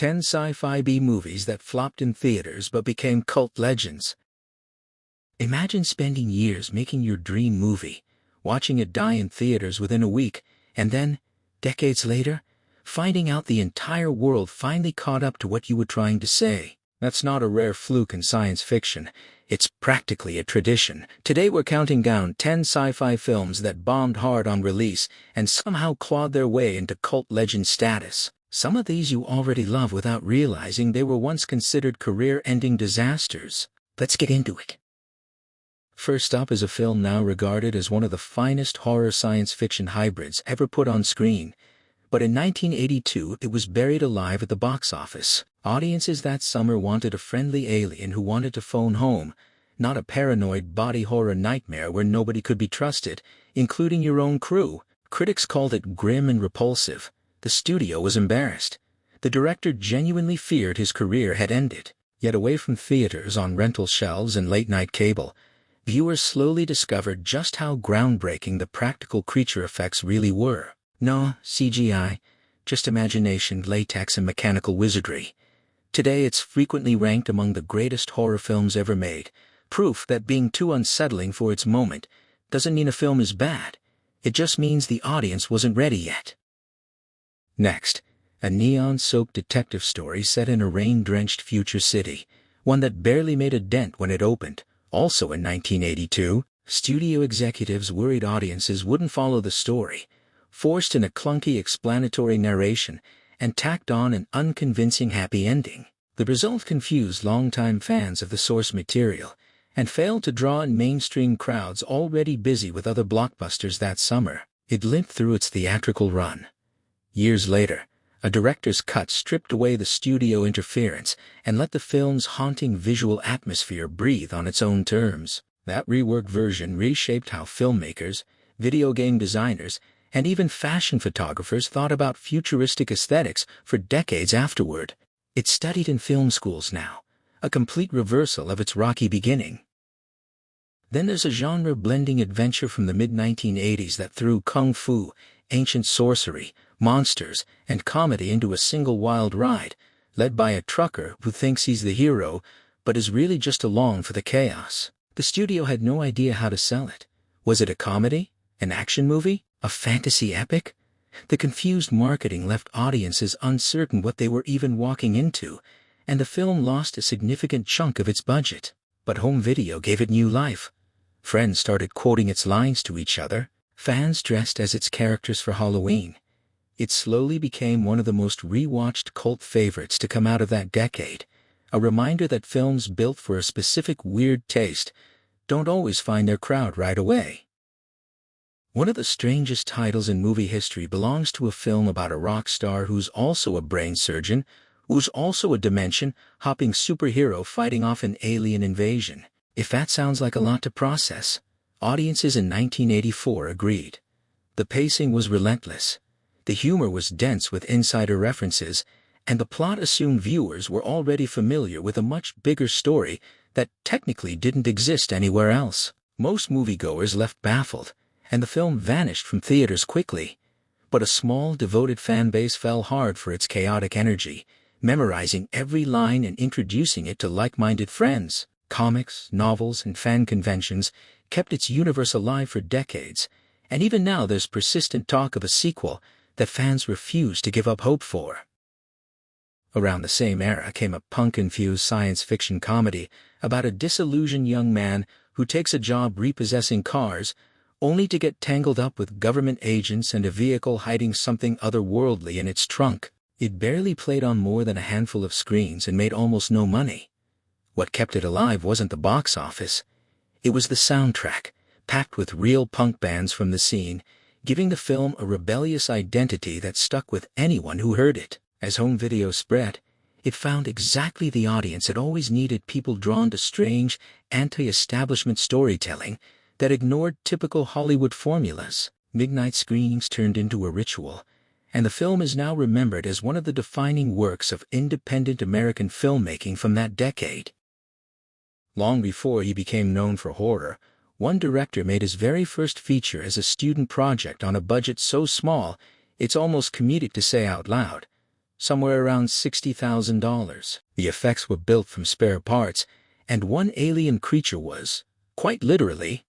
10 Sci-Fi B-movies that flopped in theaters but became cult legends. Imagine spending years making your dream movie, watching it die in theaters within a week, and then, decades later, finding out the entire world finally caught up to what you were trying to say. That's not a rare fluke in science fiction. It's practically a tradition. Today we're counting down 10 sci-fi films that bombed hard on release and somehow clawed their way into cult legend status. Some of these you already love without realizing they were once considered career-ending disasters. Let's get into it. First up is a film now regarded as one of the finest horror science fiction hybrids ever put on screen. But in 1982, it was buried alive at the box office. Audiences that summer wanted a friendly alien who wanted to phone home, not a paranoid body horror nightmare where nobody could be trusted, including your own crew. Critics called it grim and repulsive. The studio was embarrassed. The director genuinely feared his career had ended. Yet away from theaters, on rental shelves and late-night cable, viewers slowly discovered just how groundbreaking the practical creature effects really were. No CGI, just imagination, latex, and mechanical wizardry. Today it's frequently ranked among the greatest horror films ever made, proof that being too unsettling for its moment doesn't mean a film is bad. It just means the audience wasn't ready yet. Next, a neon-soaked detective story set in a rain-drenched future city, one that barely made a dent when it opened. Also in 1982, studio executives worried audiences wouldn't follow the story, forced in a clunky explanatory narration, and tacked on an unconvincing happy ending. The result confused longtime fans of the source material and failed to draw in mainstream crowds already busy with other blockbusters that summer. It limped through its theatrical run. Years later, a director's cut stripped away the studio interference and let the film's haunting visual atmosphere breathe on its own terms. That reworked version reshaped how filmmakers, video game designers, and even fashion photographers thought about futuristic aesthetics for decades afterward. It's studied in film schools now, a complete reversal of its rocky beginning. Then there's a genre-blending adventure from the mid-1980s that threw kung fu, ancient sorcery, monsters, and comedy into a single wild ride, led by a trucker who thinks he's the hero, but is really just along for the chaos. The studio had no idea how to sell it. Was it a comedy? An action movie? A fantasy epic? The confused marketing left audiences uncertain what they were even walking into, and the film lost a significant chunk of its budget. But home video gave it new life. Friends started quoting its lines to each other. Fans dressed as its characters for Halloween. It slowly became one of the most rewatched cult favorites to come out of that decade, a reminder that films built for a specific weird taste don't always find their crowd right away. One of the strangest titles in movie history belongs to a film about a rock star who's also a brain surgeon, who's also a dimension-hopping superhero fighting off an alien invasion. If that sounds like a lot to process, audiences in 1984 agreed. The pacing was relentless, the humor was dense with insider references, and the plot assumed viewers were already familiar with a much bigger story that technically didn't exist anywhere else. Most moviegoers left baffled, and the film vanished from theaters quickly. But a small, devoted fan base fell hard for its chaotic energy, memorizing every line and introducing it to like-minded friends. Comics, novels, and fan conventions kept its universe alive for decades, and even now there's persistent talk of a sequel that fans refuse to give up hope for. Around the same era came a punk-infused science fiction comedy about a disillusioned young man who takes a job repossessing cars, only to get tangled up with government agents and a vehicle hiding something otherworldly in its trunk. It barely played on more than a handful of screens and made almost no money. What kept it alive wasn't the box office. It was the soundtrack, packed with real punk bands from the scene, giving the film a rebellious identity that stuck with anyone who heard it. As home video spread, it found exactly the audience it always needed: people drawn to strange, anti-establishment storytelling that ignored typical Hollywood formulas. Midnight screenings turned into a ritual, and the film is now remembered as one of the defining works of independent American filmmaking from that decade. Long before he became known for horror, one director made his very first feature as a student project on a budget so small it's almost comedic to say out loud. somewhere around $60,000. The effects were built from spare parts, and one alien creature was, quite literally,